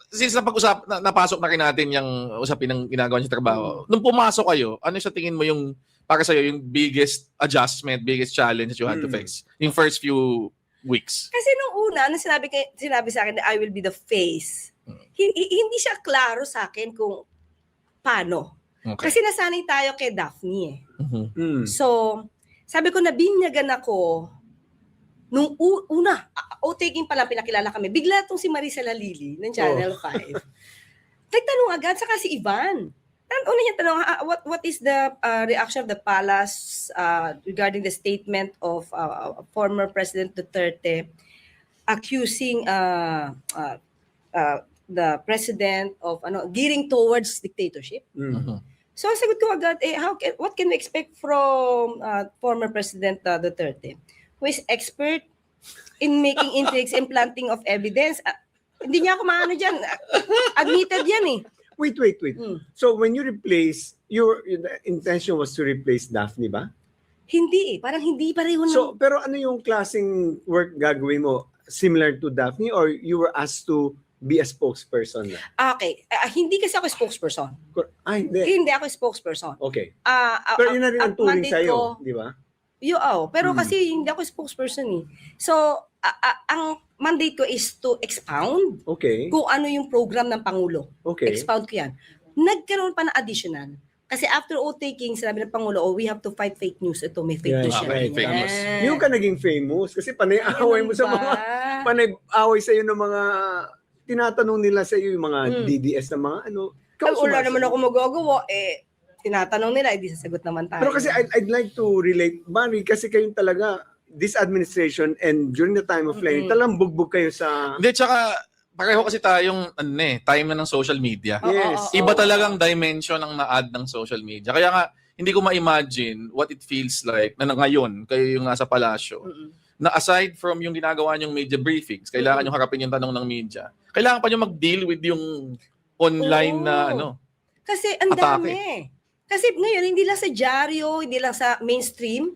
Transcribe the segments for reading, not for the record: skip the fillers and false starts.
since napasok na rin natin yung usapin ng ginagawa niyo trabaho, nung pumasok kayo, ano sa tingin mo yung, para sa'yo, yung biggest adjustment, biggest challenge that you had to face? Yung first few weeks. Kasi nung una, nung sinabi sa akin na I will be the face, hindi siya klaro sa akin kung paano. Okay. Kasi nasanay tayo kay Daphne So, sabi ko, nabinyagan ako nung una, taking pa lang pinakilala kami. Bigla tong si Marisa Lalili ng Channel 5. Nagtanong agad, saka si Ivan. Una niya tanong, what is the reaction of the palace regarding the statement of former President Duterte accusing the president of gearing towards dictatorship? So sagot ko agad, what can we expect from former President Duterte, who is expert in making intrigues and planting of evidence? Hindi niya ako maano dyan. Admitted yan eh. Wait. So when you replace, the intention was to replace Daphne ba? Hindi eh. Parang hindi pareho na. So, pero ano yung klaseng work gagawin mo? Similar to Daphne or you were asked to be a spokesperson na? Okay. Hindi kasi ako spokesperson. Hindi. Hindi ako spokesperson. Okay. Pero yun na rin ang turing sa'yo, di ba? Pero kasi hindi ako spokesperson eh. So, ang mandate ko is to expound kung ano yung program ng Pangulo. Okay. Expound ko yan. Nagkaroon pa na additional. Kasi after taking, sinabi ng Pangulo, we have to fight fake news. Ito, may fake news yan. Okay, fake news. Yung ka naging famous kasi panay-away mo sa mga, panay-away sa'yo ng mga, tinatanong nila sa'yo yung mga DDS na mga Wala naman ako magagawa. Tinatanong nila, hindi sasagot naman tayo. Pero kasi I'd like to relate, Barry, kasi kayong talaga, this administration and during the time of Lenny, talagang bugbog kayo sa... Hindi, tsaka pareho kasi tayong time na ng social media. Yes. Iba talagang dimension ang na-add ng social media. Kaya nga, hindi ko ma-imagine what it feels like na ngayon, kayo yung nasa palasyo, na aside from yung ginagawa niyong media briefings, kailangan nyo harapin yung tanong ng media. Kailangan pa nyo mag-deal with yung online na Kasi ang atake. dami. Kasi ngayon, hindi lang sa dyaryo, hindi lang sa mainstream,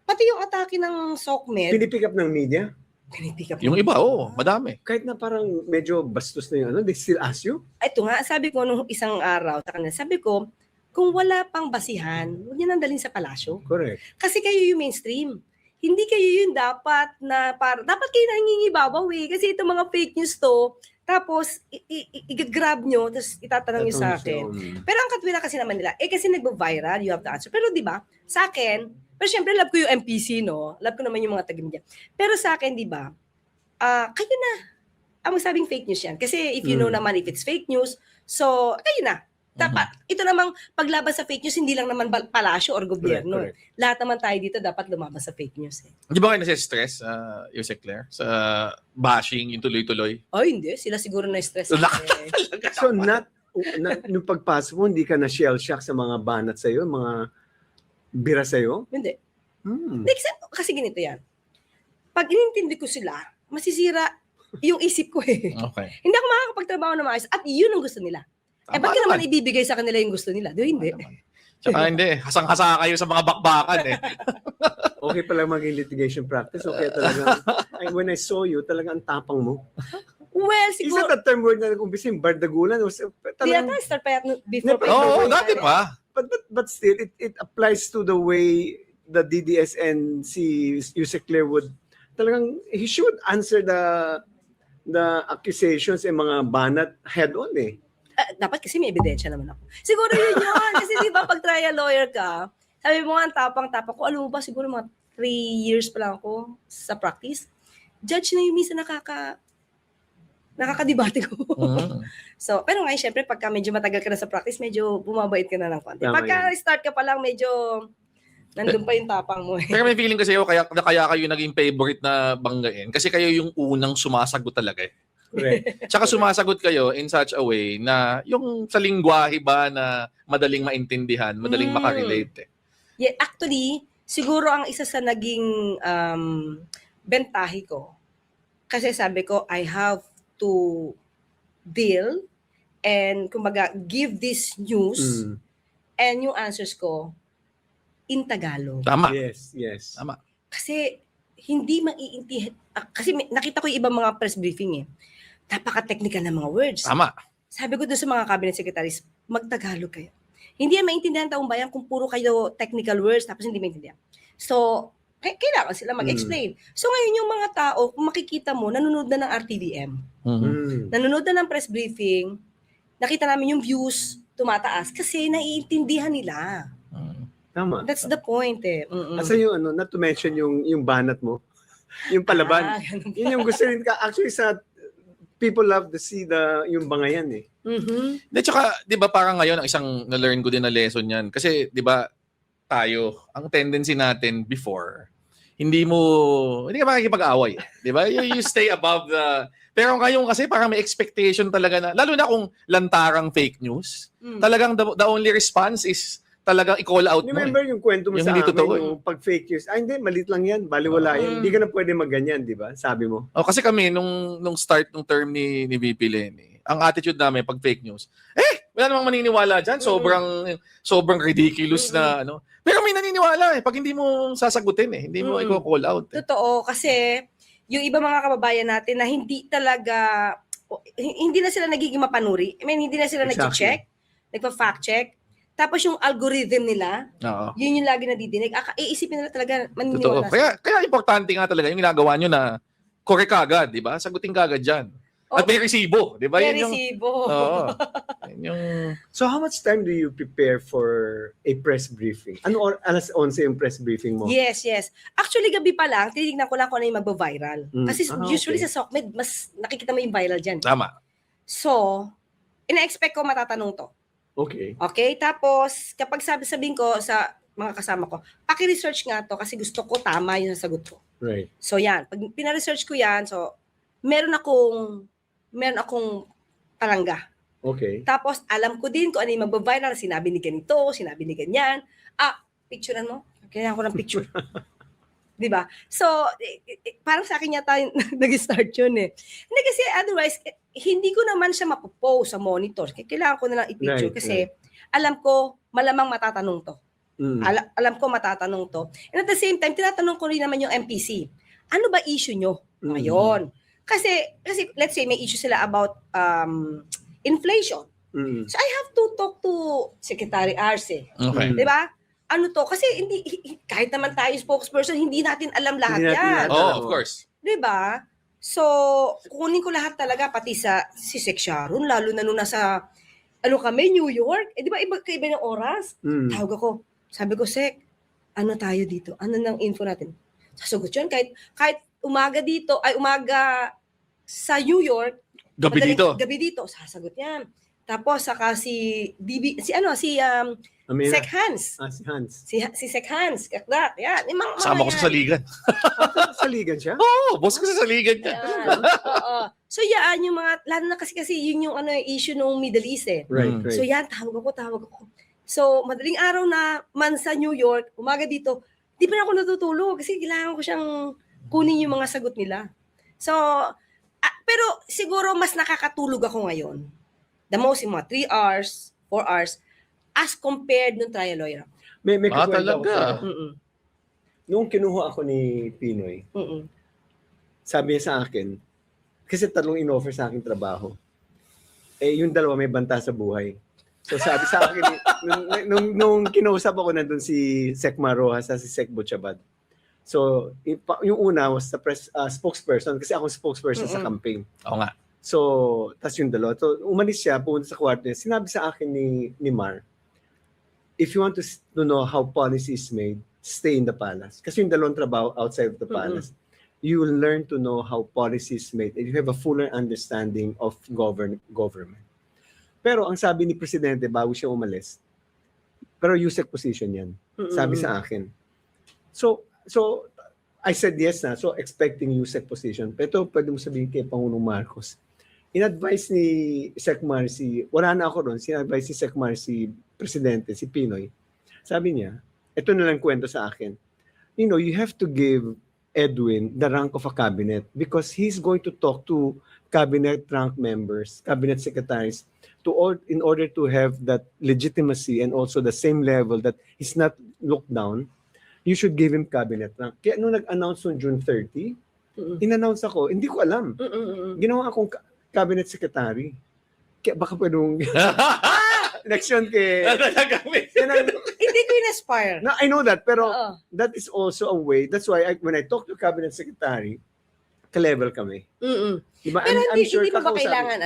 pati yung atake ng SOCMED. Pinipick up ng media? Pinipick up. Yung iba, madami. Kahit na parang medyo bastos na yung they still ask you? Ito nga, sabi ko nung isang araw sa kanila, sabi ko, kung wala pang basihan, huwag niya nang dalhin sa palasyo. Correct. Kasi kayo yung mainstream. Hindi kayo yung dapat dapat kayo nangingibabaw eh. Kasi itong mga fake news to, tapos i-grab nyo, tapos itatanong nyo sa akin. Pero ang katwira kasi naman nila, kasi nagbo-viral, you have to answer. Pero di ba, sa akin, pero syempre love ko yung MPC, no? Love ko naman yung mga taga-media. Pero sa akin, di ba, kayo na ang magsabing fake news yan. Kasi if you know naman if it's fake news, so kayo na. Dapat, ito namang paglaban sa fake news, hindi lang naman palasyo or gobyerno. Correct. Lahat naman tayo dito dapat lumabas sa fake news. Di ba kayo nasi-stress, Yusek Claire, sa bashing, yung tuloy-tuloy? Hindi. Sila siguro na-stress. So nung pagpasok mo, hindi ka na shell shock sa mga banat sa'yo, mga bira sa'yo? Hindi. Kasi ganito yan. Pag inintindi ko sila, masisira yung isip ko eh. Okay. Hindi ako makakapagtrabaho na maayos at yun ang gusto nila. Bakit naman ibibigay sa kanila yung gusto nila? Hindi. Tsaka hindi, hasang-hasa kayo sa mga bakbakan eh. Okay pala maging litigation practice. Okay talaga. When I saw you, talagang ang tapang mo. Well, Is siguro... that the term word na nag-umpisa yung bardagulan? Di ata, start pa before. Dati pa. But still, it applies to the way the DDS and si Yusek Claire would talagang, he should answer the accusations and mga banat head-on eh. Dapat kasi may ebidensya naman ako. Siguro yun. Kasi di ba pag trial lawyer ka, sabi mo nga tapang-tapang ko, alam mo ba siguro mga 3 years pa lang ako sa practice, judge na yung minsan nakakadebate ko. So, pero ngayon syempre pagka medyo matagal ka na sa practice, medyo bumabait ka na ng konti. Pagka start ka pa lang, medyo nandun pa yung tapang mo eh. Pero may feeling kasi kaya kayo naging favorite na banggain kasi kayo yung unang sumasagot talaga eh. Correct. Tsaka sumasagot kayo in such a way na yung sa lingwahe ba na madaling maintindihan, madaling makarelate eh. Yeah, actually, siguro ang isa sa naging bentahe ko, kasi sabi ko, I have to deal and kumbaga give this news and yung answers ko in Tagalog. Tama. Yes. Tama. Kasi hindi maiintindihan, kasi nakita ko yung ibang mga press briefing eh. napaka-technical ng mga words. Tama. Sabi ko doon sa mga cabinet secretaries, mag-Tagalog kayo. Hindi yan maintindihan taong bayan kung puro kayo technical words tapos hindi maintindihan. So, kailangan sila mag-explain. So ngayon yung mga tao, kung makikita mo, nanonood na ng RTVM, nanonood na ng press briefing, nakita namin yung views tumataas kasi naiintindihan nila. Tama. That's the point eh. Asa yung not to mention yung banat mo, yung palaban. Ganun. Yun yung gusto rin ka. Actually, people love to see yung bangayan eh. At saka, di ba parang ngayon, ang isang na-learn ko din na lesson yan. Kasi, di ba, tayo, ang tendency natin before, hindi ka makikipag-away. Di ba? You stay above the... Pero ngayon kasi parang may expectation talaga na, lalo na kung lantarang fake news, talagang the only response is talagang i-call out mo. Remember yung kwento mo Yung sa hindi amin, totoo, yung pag fake news, hindi, malit lang yan, baliwala yan. Hindi ka na pwede magganyan, di ba? Sabi mo. Kasi kami, nung start ng term ni VP Lenny, ang attitude namin pag fake news, wala namang maniniwala dyan. Sobrang ridiculous na ano. Pero may naniniwala pag hindi mo sasagutin hindi mo i-call out. Totoo, kasi yung iba mga kababayan natin na hindi na sila nagiging mapanuri. I mean, hindi na sila nag-check, nagpa-fact check. Tapos yung algorithm nila, yun yung lagi nadidinig. Iisipin nila talaga, maniniwala. Totoo. Kaya importante nga talaga yung ginagawa nyo na correct agad, di ba? Sagutin ka agad dyan. At may resibo, di ba? May resibo. So how much time do you prepare for a press briefing? Alas 11 yung press briefing mo? Yes. Actually, gabi pa lang, titignan ko lang kung ano yung magba-viral. Kasi usually sa SOCMED, mas nakikita mo yung viral dyan. Tama. So, ina-expect ko matatanong to. Okay, tapos kapag sabihin ko sa mga kasama ko, paki-research nga to kasi gusto ko tama yung sagot ko. Right. So yan, pag pina-research ko yan, so meron akong palangga. Okay. Tapos alam ko din kung ano yung magba-viral, sinabi ni ganito, sinabi ni ganyan. Picturean mo? Kailangan ko ng picture. Diba? So, parang sa akin yata nag-start yun eh. Hindi kasi otherwise, hindi ko naman siya mapopost sa monitor. Kailangan ko na lang i-picture kasi alam ko malamang matatanong to. Alam ko matatanong to. And at the same time, tinatanong ko rin naman yung MPC. Ano ba issue nyo ngayon? Kasi let's say may issue sila about inflation. So I have to talk to Secretary Arce. Okay. Diba? Ano to? Kasi kahit naman tayo spokesperson, hindi natin alam lahat yan. Of course. Diba? So, kukunin ko lahat talaga, pati si Sec Sharon, lalo na nung nasa, kami, New York. Diba, iba ng oras? Tawag ako. Sabi ko, Sec, ano tayo dito? Ano nang info natin? Sasagot yun. Kahit umaga dito, umaga sa New York, gabi dito, sasagot yan. Tapos, saka si Sec Hans. Si Hans. Si Sec Hans. Kakdat. Yan. Sama ko sa saligan. Saligan siya? Oo, boss ko sa saligan niya. Oo. So yan, yung mga, lalo na kasi yun yung issue ng Middle East eh. Right. So yan, tawag ako. So, madaling araw na man sa New York, umaga dito, di pa na ako natutulog kasi kailangan ko siyang kunin yung mga sagot nila. So, pero siguro mas nakakatulog ako ngayon. The most, yung mga 3 hours, 4 hours, as compared nung trial lawyer. May kakwento ako talaga. Nung kinuha ako ni Pinoy, sabi niya sa akin, kasi 3 in-offer sa akin trabaho. Yung 2 may banta sa buhay. So sabi sa akin, nung kinausap ako nandun si Sec Marojas at si Sec Butchabad. So, yung una was the spokesperson, kasi ako spokesperson sa campaign. Oo nga. So, tas yung 2. So, umalis siya, pumunta sa kwarto niya. Sinabi sa akin ni Mar, if you want to know how policy is made, stay in the palace. Kasi yung 2 trabaho outside of the palace, you will learn to know how policy is made and you have a fuller understanding of government. Pero ang sabi ni Presidente bago siya umalis, pero USEC position yan. Sabi sa akin. So I said yes na. So expecting USEC position. Pero pwede mo sabihin kay Pangulong Marcos. In-advise ni Sec Marcy, wala na ako doon, sin-advise ni Sec Marcy, Presidente, si Pinoy. Sabi niya, ito na lang kwento sa akin. You have to give Edwin the rank of a cabinet because he's going to talk to cabinet rank members, cabinet secretaries, in order to have that legitimacy and also the same level that he's not looked down. You should give him cabinet rank. Kaya nung nag-announce on June 30, in-announce ako, hindi ko alam. Ginawa akong cabinet secretary. Kaya baka pwede mong election kay... Nagagamit. Yan ang- Hindi ko in-aspire. No, I know that, pero Oo. that is also a way. That's why when I talk to cabinet secretary, ka-level kami. Mm-mm. Diba? Pero hindi mo ba kakausapin- kailangan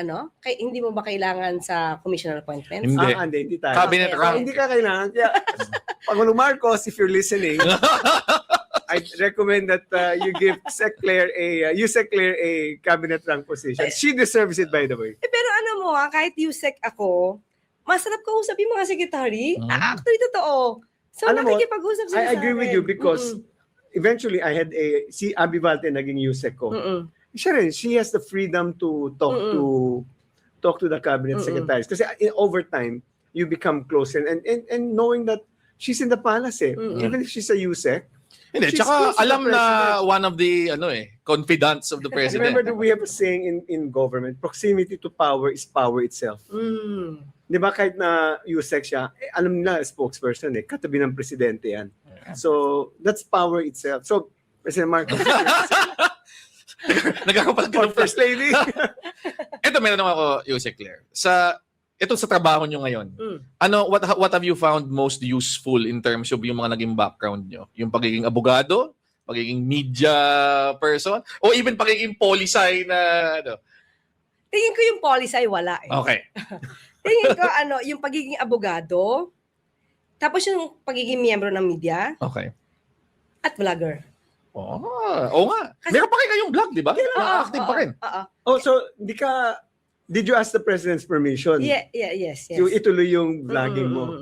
hindi mo ba kailangan sa commissioner appointments? Hindi. Hindi tayo. Cabinet Okay. rank. Hindi ka kailangan. Kaya, Pangulong Marcos, if you're listening, I recommend that you give Yusek Claire a cabinet rank position. She deserves it, by the way. Pero kahit USEC ako, masarap kausap yung mga secretary. Mm. Actually, totoo. So, Alam mo, nakikipag-usap sila I agree with you because Mm-mm. eventually I had si Abby Valte naging Yusek ko. Mm-mm. Siya rin, she has the freedom to talk to the cabinet Mm-mm. secretaries. Kasi over time, you become closer. And knowing that she's in the palace Mm-mm. even if she's a Yusek. Hindi, She's tsaka close to the alam na president. one of the confidants of the president. Remember that we have a saying in government, proximity to power is power itself. Mm. Di ba kahit na Yusek siya, alam nila spokesperson katabi ng presidente yan. So, that's power itself. So, President Marcos, Nagkakapalag ka ng First Lady. Ito, meron naman ako, Yusek Claire. Ito sa trabaho nyo ngayon, Mm. what have you found most useful in terms of yung mga naging background nyo? Yung pagiging abogado, pagiging media person, o even pagiging policy na, Tingin ko yung policy ay wala eh. Okay. Tingin ko yung pagiging abogado, tapos yung pagiging miyembro ng media, Okay. at vlogger. Oo nga. Kasi- Meron pa kayo kayong vlog, di ba? Active pa rin. Oo. Oh, so, did you ask the president's permission? Yes. Yung ituloy yung vlogging mo?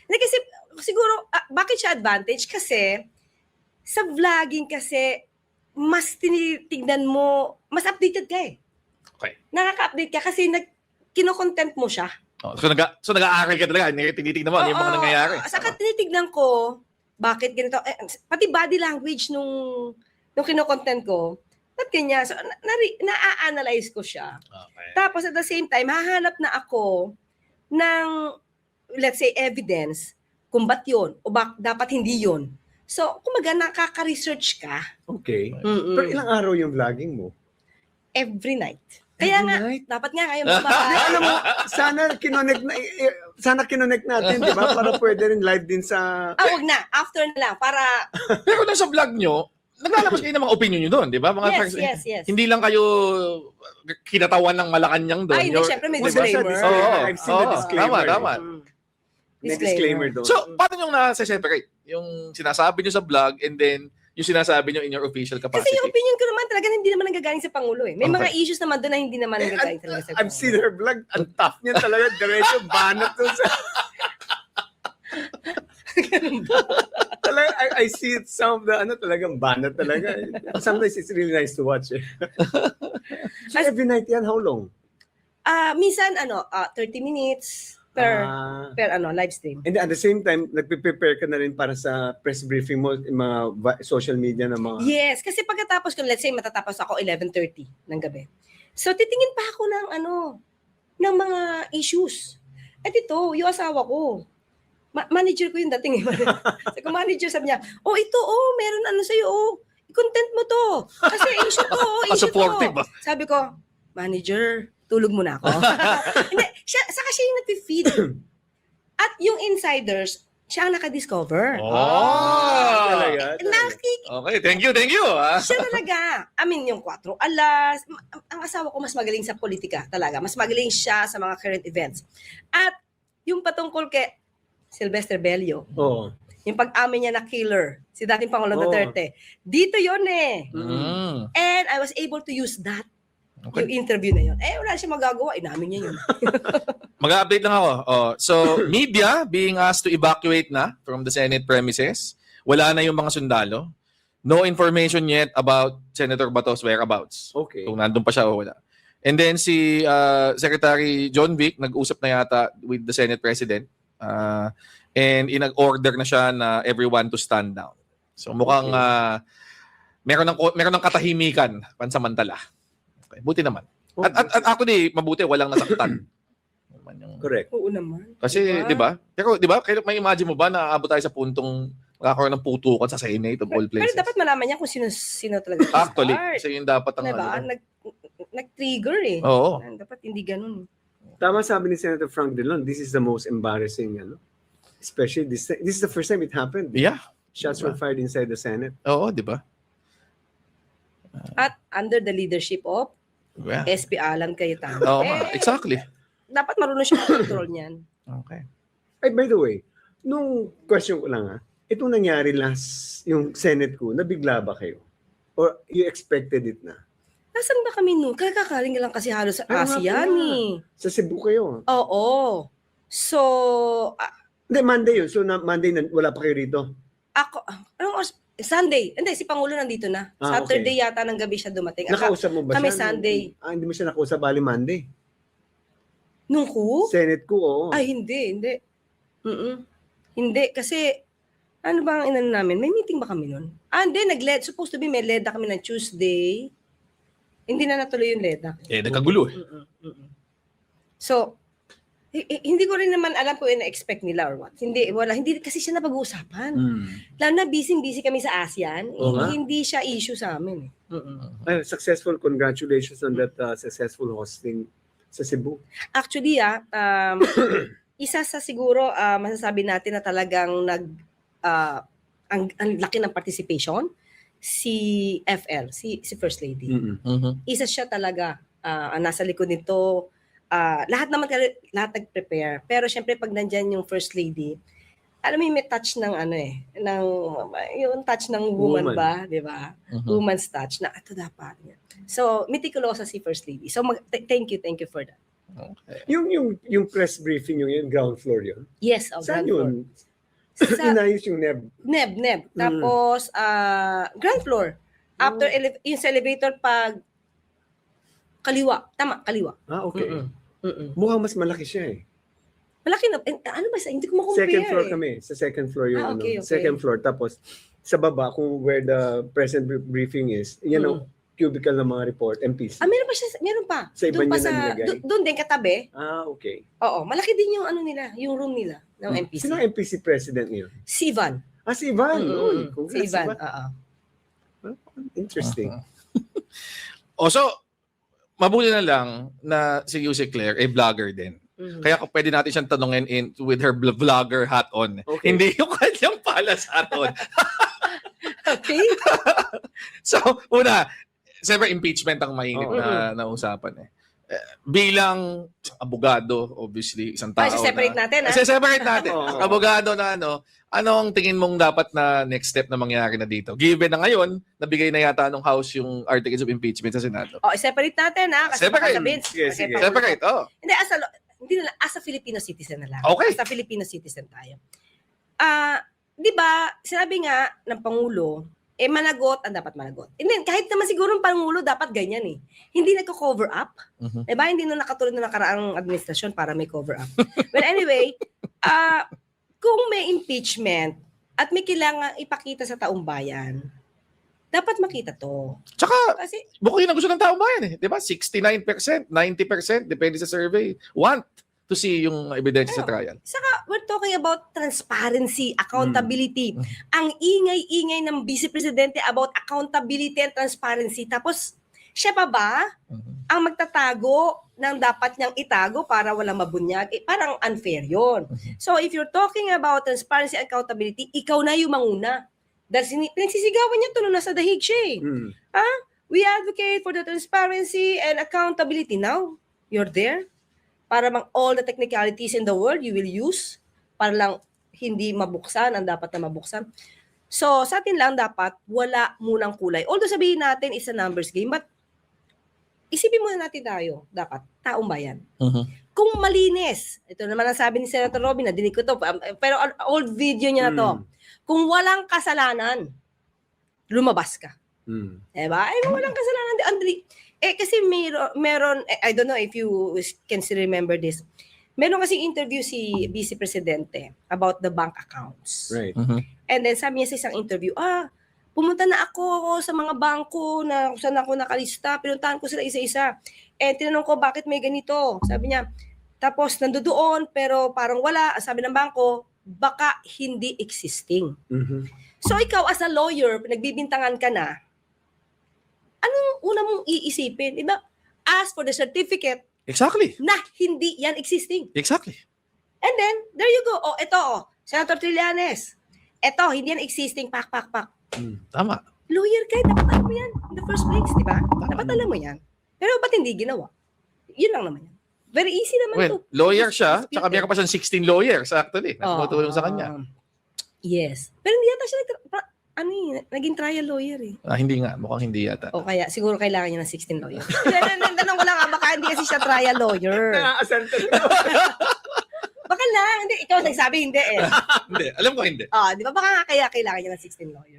Hindi kasi, siguro, bakit siya advantage? Kasi, sa vlogging kasi, mas tinitignan mo, mas updated ka eh. Okay. Nakaka-update ka kasi kino-content mo siya. So nag-aaral ka talaga, tinitignan mo ano yung mga Oo. nangyayari. Saka tinitignan ko, bakit ganito, pati body language nung kino-content ko, ba't ganyan? So, na-analyze ko siya. Okay. Tapos at the same time, hahanap na ako ng, let's say, evidence kung ba't yun o dapat hindi yun. So, kumaga nakaka-research ka Okay. Mm-mm. Pero ilang araw yung vlogging mo? every night. Kaya Every nga, night? dapat nga ngayon Hindi, mababa. alam mo, sana kinonect natin, di ba? Para pwede rin live din sa... Wag na. After na lang. Para, Pero nasa vlog nyo, naglalabas kayo ng mga opinion nyo doon, di ba? Mga yes. Hindi lang kayo kinatawan ng Malacanang doon. Ay, hindi, syempre may What's that disclaimer. disclaimer? I've seen the Oo, disclaimer. tama. Mm. May disclaimer doon. So, paano nyo na-separate? Yung sinasabi nyo sa vlog and then yung sinasabi nyo in your official Kasi capacity. yung opinion ko naman talaga hindi naman nanggagaling sa Pangulo eh. May Okay. mga issues naman doon na hindi naman nanggagaling talaga sa Pangulo. I've seen her vlog. Ang tough niya talaga. Diretso, banat doon sa... Talaga, I see it, some of the, talagang banat talaga. Sometimes it's really nice to watch. So every night yan, how long? Minsan 30 minutes per live stream. And at the same time, nagpe-prepare ka na rin para sa press briefing mo, yung mga social media na mga... Yes, kasi pagkatapos ko, let's say matatapos ako 11:30 ng gabi. So titingin pa ako ng mga issues. At ito, yung asawa ko. Manager ko yung dating. Sabi ko, manager, sabi niya, meron sa'yo, i-content mo to. Kasi issue to. Supportive ba? Sabi ko, manager, tulog muna ako. Hindi, saka siya yung nag-feed. At yung insiders, siya ang nakadiscover. Talaga. Okay, thank you. Siya talaga. Yung 4 alas. Ang asawa ko mas magaling sa politika talaga. Mas magaling siya sa mga current events. At yung patungkol kay Sylvester Bello, Oo. yung pag-amin niya na killer, si dating Pangulong Duterte, dito yun eh. Mm. And I was able to use that. Okay. Yung interview na yun. Wala siya magagawa. Inamin niya yun. Mag-update lang ako. So, media being asked to evacuate na from the Senate premises. Wala na yung mga sundalo. No information yet about Senator Bato's whereabouts. Okay. Kung nandun pa siya o wala. And then si Secretary John Vic nag-usap na yata with the Senate President. And inag-order na siya na everyone to stand down. So mukhang meron ng katahimikan pansamantala. Okay, buti naman. At actually, mabuti walang nasaktan. Correct. Oo naman. Kasi, Diba? 'di ba? Pero 'di ba, kaya may imagine mo ba na aabot tayo sa puntong Magkakaroon ng putukan sa Senate of all Pero places. dapat malaman niya kung sino talaga. Actually, start. kasi yung dapat ang Diba? ano. Nag-trigger eh. Oo. Dapat hindi ganun. Tama sabi ni Senator Frank Dillon, this is the most embarrassing, especially this is the first time it happened. Yeah. Shots were fired inside the Senate. Oo, di ba? At under the leadership of Yeah. SP Alan Cayetano. Oo, nga. Exactly. Dapat marunong siya control niyan. Okay. Ay, by the way, nung question ko lang itong nangyari last, yung Senate ko, nabigla ba kayo? Or you expected it na? Nasaan ba kami nun? Kakaling lang kasi halos sa Ayaw nga ASEAN pala. eh. Sa Cebu kayo. Oo. So, Hindi, Monday yun. So, Monday, wala pa kayo rito. ako, Sunday. Hindi, si Pangulo nandito na. Ah, Saturday yata ng gabi siya dumating. Nakausap mo ba kami siya? Sunday. Hindi mo siya nakausap, bali Monday. Nung ko? Senate ko, oo. Ay, hindi. Hindi, kasi, ano ba ang inano namin? May meeting ba kami nun? Hindi, supposed to be may LEDA kami ng Tuesday. Hindi na natuloy yung LEDA. Nagkagulo eh. So, hindi ko rin naman alam kung ina-expect nila or what. Hindi kasi siya napag-uusapan. Lalo na busy kami sa ASEAN. Oo nga. Hindi siya issue sa amin. Ay, successful. Congratulations on that successful hosting sa Cebu. Actually, isa sa siguro masasabi natin na talagang ang laki ng participation, si FL, si First Lady. Isa siya talaga ang nasa likod nito. Lahat nag-prepare. Pero syempre pag nandyan yung First Lady, alam mo yung may touch ng yung touch ng woman. Ba, di ba? Woman's touch na ito dapat. So, meticulosa si First Lady. So, thank you for that. Okay. Yung press briefing yung ground floor yun. Yes, Saan ground floor. yun? Inayos yung NEB. Neb. Tapos, ground floor. After yung sa elevator pag kaliwa. Tama, kaliwa. Okay. Mukhang mas malaki siya eh. Malaki na. Ano ba? Hindi ko makompare. Second floor kami. Sa second floor yung Okay. second floor. Tapos sa baba kung where the present briefing is, cubicle ng mga report, MPC. Meron pa siya. Meron pa. Sa iba Doon pa niya nilagay? Doon din katabi. Okay. Oo. Malaki din yung nila. Yung room nila ng MPC. Sino ang MPC president niyo? Si Ivan. Si Ivan. Uy, Si congrats, Ivan. Interesting. So, mabuti na lang na si Yusek Claire ay vlogger din. Kaya pwede natin siyang tanungin with her vlogger hat on. Okay. Hindi yung kanyang palas hat on. Okay. So, siyempre impeachment ang mainit na usapan eh. Bilang abogado, obviously, isang tao separate natin. Separate natin. Oo. Abogado na anong tingin mong dapat na next step na mangyari na dito? Given na ngayon, nabigay na yata ng House yung articles of impeachment sa Senado. Separate natin Kasi Separate. Sige. Separate, Hindi, as a Filipino citizen na lang. Okay. As a Filipino citizen tayo. Di ba, sinabi nga ng Pangulo, managot ang dapat managot. And then, kahit naman siguro ng Pangulo, dapat ganyan eh. Hindi nagko-cover up. Diba? Hindi na nakatulad na nakaraang administrasyon para may cover up. Well, anyway, kung may impeachment at may kailangan ipakita sa taong bayan, dapat makita to. Tsaka, Kasi, buko yun ang gusto ng taong bayan eh. Di ba? 69%, 90%, depende sa survey. Want to see yung ebidensya sa trial. saka, we're talking about transparency, accountability. Ang ingay-ingay ng Vice Presidente about accountability and transparency. Tapos, siya pa ba ang magtatago ng dapat niyang itago para walang mabunyag? Parang unfair yon. So, if you're talking about transparency and accountability, ikaw na yung manguna. Dahil pinagsisigawan niya to nung nasa dahig siya eh. We advocate for the transparency and accountability. Now, you're there. Para all the technicalities in the world you will use para lang hindi mabuksan ang dapat na mabuksan. So, sa atin lang dapat wala munang kulay. Although sabihin natin it's a numbers game, but isipin muna natin tayo, dapat, taong bayan. Kung malinis, ito naman ang sabi ni Senator Robin, nadinig ko to, pero old video niya na to. Kung walang kasalanan, lumabas ka. Diba? Walang kasalanan. Andri, kasi meron, I don't know if you can still remember this. Meron kasi interview si Vice Presidente about the bank accounts. Right. And then sabi niya sa isang interview, pumunta na ako sa mga bangko na kung saan ako nakalista, pinuntahan ko sila isa-isa. Tinanong ko bakit may ganito. Sabi niya, tapos nandoon pero parang wala. Sabi ng bangko, baka hindi existing. Mhm. So ikaw as a lawyer, nagbibintangan ka na, anong una mong iisipin? Diba? Ask for the certificate Exactly. na hindi yan existing. Exactly. And then, there you go. Senator Trillanes. Ito, hindi yan existing. Pak. Tama. Lawyer ka, dapat alam mo yan in the first place, di ba? Dapat alam mo yan. Pero ba't hindi ginawa? Yun lang naman yan. Very easy naman Well, to. lawyer siya, Dispute tsaka eh. meron pa siyang 16 lawyers actually na tumutulong sa kanya. Yes. Pero hindi yata siya naging trial lawyer eh. Hindi nga, mukhang hindi yata. O kaya, siguro kailangan niya ng 16 lawyer. Tanong ko lang, baka hindi kasi siya trial lawyer. Nakakasanta Baka lang, hindi. Ikaw nagsabi hindi eh. Hindi, alam ko hindi. Di ba baka nga kaya kailangan niya ng 16 lawyer?